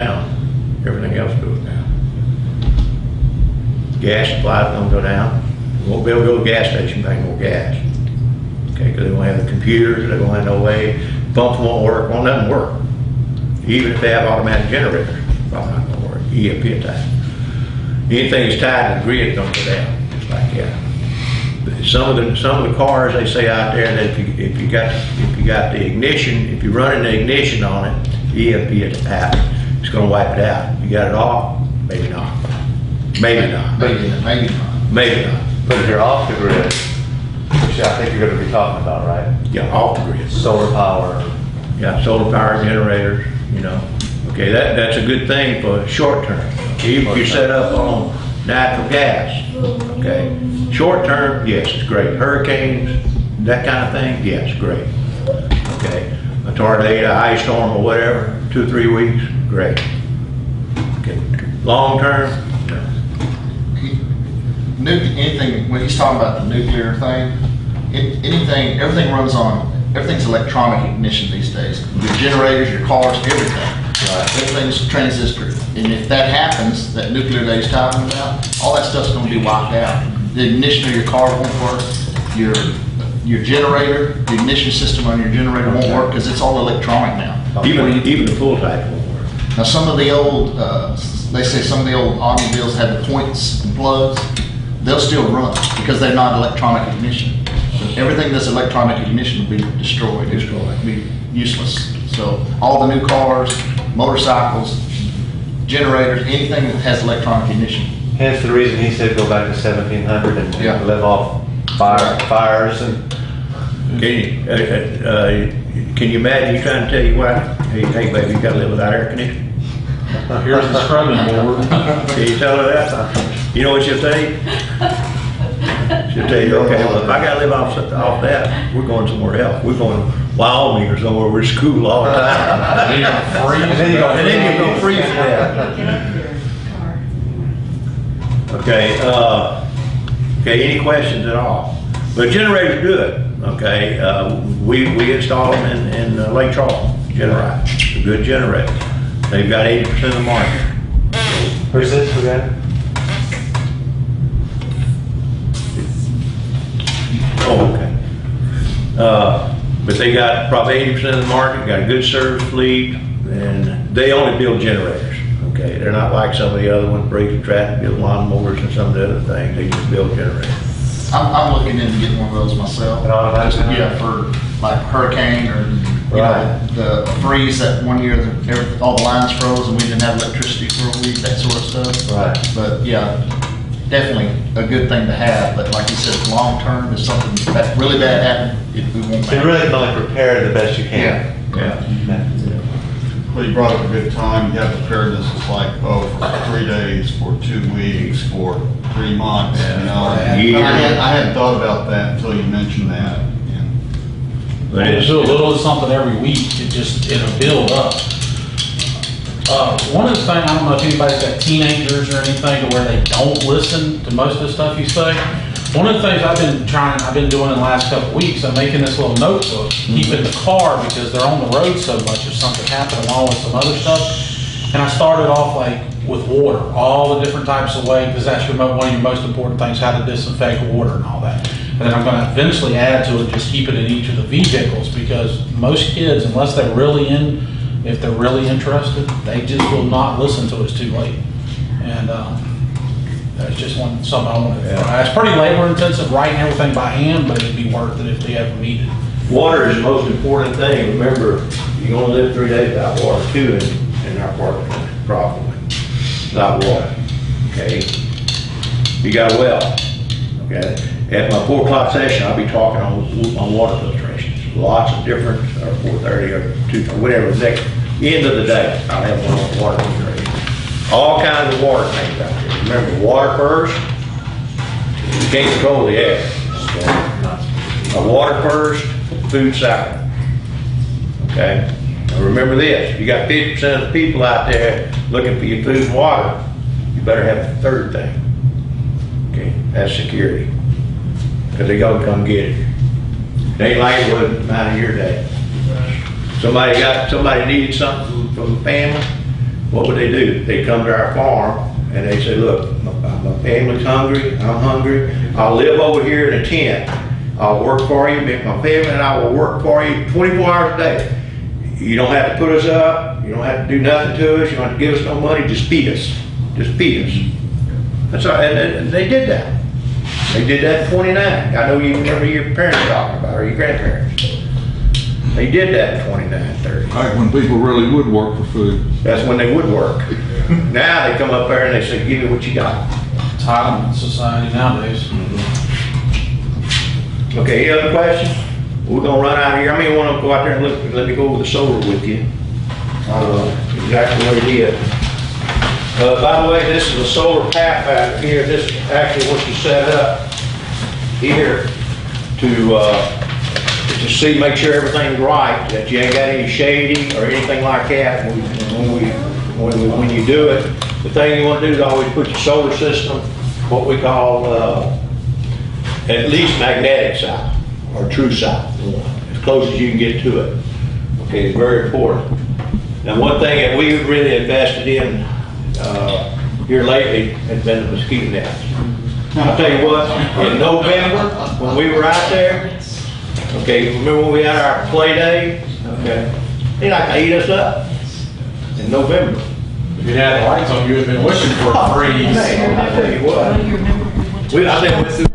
down, everything else goes down. Gas supply's gonna go down. We won't be able to go to the gas station, bang more gas. Okay, because they won't have the computers, they won't have no way, pumps won't work, won't nothing work. Even if they have automatic generators, probably not gonna work, EMP attack. Anything that's tied to the grid is gonna go down, just like that. Some of the cars, they say out there that if you got the ignition, if you're running the ignition on it, EMP attack, it's gonna wipe it out. You got it off? Maybe not. Maybe not. Maybe not. Maybe not. But if you're off the grid, which I think you're gonna be talking about, right? Yeah, off the grid. Solar power. Yeah, solar power generators, you know. Okay, that's a good thing for short term. Even if you're set up on natural gas, okay. Short term, yes, it's great. Hurricanes, that kind of thing, yes, great. Okay, a tornado, ice storm or whatever, 2 or 3 weeks, great. Okay, long term, no. Anything, when he's talking about the nuclear thing, everything's electronic ignition these days. Your generators, your cars, everything. Everything's transistor. And if that happens, that nuclear that he's talking about, all that stuff's gonna be wiped out. The ignition of your car won't work. Your generator, the ignition system on your generator won't work because it's all electronic now. Even the full type won't work. Now some of the old, they say some of the old automobiles have the points and plugs. They'll still run because they're not electronic ignition. But everything that's electronic ignition will be destroyed. It'll be useless. So all the new cars, motorcycles, generators, anything that has electronic ignition. Hence the reason he said go back to 1700 and Yeah. live off fires and. Can you imagine you trying to tell your wife, hey baby, you gotta live without air conditioning? Here's the scrubbing board. Can you tell her that? You know what she'll tell you? She'll tell you, okay, well, if I gotta live off that, we're going somewhere else. We're going to Wyoming or somewhere where it's cool all the time. And then you're gonna freeze to death. Okay, okay, any questions at all? But generator's good, okay? We install them in Lake Charles, Generite, a good generator. They've got 80% of the market. Who's this? Who got it? Oh, okay. But they got probably 80% of the market, got a good service fleet, and they only build generators, okay? They're not like some of the other ones, Breaker Traffic, build lawnmowers and some of the other things, they just build generators. I'm looking into getting one of those myself. An automatic? Yeah, for like hurricane or, you Right. know, the freeze that one year, all the lines froze and we didn't have electricity for a week, that sort of stuff. Right. But yeah, definitely a good thing to have, but like you said, long term, if something really bad happened, we won't So you really can only prepare the best you can. Yeah. Well, you brought up a good time. You have preparedness. It's like, oh, for 3 days, for 2 weeks, for 3 months, you know. I hadn't thought about that until you mentioned that. But We it's, do a little of something every week, it'll build up. One of the things, I don't know if anybody's got teenagers or anything to where they don't listen to most of the stuff you say. One of the things I've been doing in the last couple of weeks, I'm making this little notebook, keep it in the car because they're on the road so much if something happened along with some other stuff. And I started off like with water, all the different types of ways, because that's one of your most important things, how to disinfect water and all that. And then I'm going to eventually add to it, just keep it in each of the vehicles, because most kids, unless they're really if they're really interested, they just will not listen to us too late. And that's just something I want to try. It's pretty labor intensive writing everything by hand, but it'd be worth it if they ever needed it. water is the most important thing. Remember, you're gonna live 3 days without water too in our part of the country, probably. Without water, okay? You got a well, okay? At my 4 o'clock session, I'll be talking on water filtrations. Lots of different, or 4:30 or 2, or whatever, the next end of the day, I'll have one on water filtration. All kinds of water things out there. Remember, water first, you can't control the air. Okay? Water first, food second. Okay? Now remember this, you got 50% of the people out there looking for your food and water, you better have the third thing. Okay? That's security. Because they're gonna come get it. It ain't like it was out of your day. Somebody needed something from the family, what would they do? They come to our farm and they say, look, my family's hungry, I'm hungry, I'll live over here in a tent. I'll work for you, make my payment, and I will work for you 24 hours a day. You don't have to put us up, you don't have to do nothing to us, you don't have to give us no money, just feed us. Just feed us. That's all, and they did that. They did that in 29. I know you remember your parents talking about, or your grandparents. They did that in 29, 30. Back when people really would work for food. That's when they would work. Now they come up there and they say, give me what you got. Entitlement society nowadays. Okay, any other questions? We're gonna run out of here. I mean, wanna go out there and look, let me go over the solar with you. Exactly what it is. By the way, this is a solar path out here. This is actually what you set up here to see, make sure everything's right, that you ain't got any shading or anything like that when you do it. The thing you want to do is always put your solar system, what we call at least magnetic south or true south, as close as you can get to it. Okay, it's very important. Now, one thing that we've really invested in here lately has been the mosquito nets. I'll tell you what, in November, when we were out there, okay, remember when we had our play day? Okay, they like to eat us up in November. If you had the lights on, you would have been wishing for a freeze. Man, I tell you what, I think we went through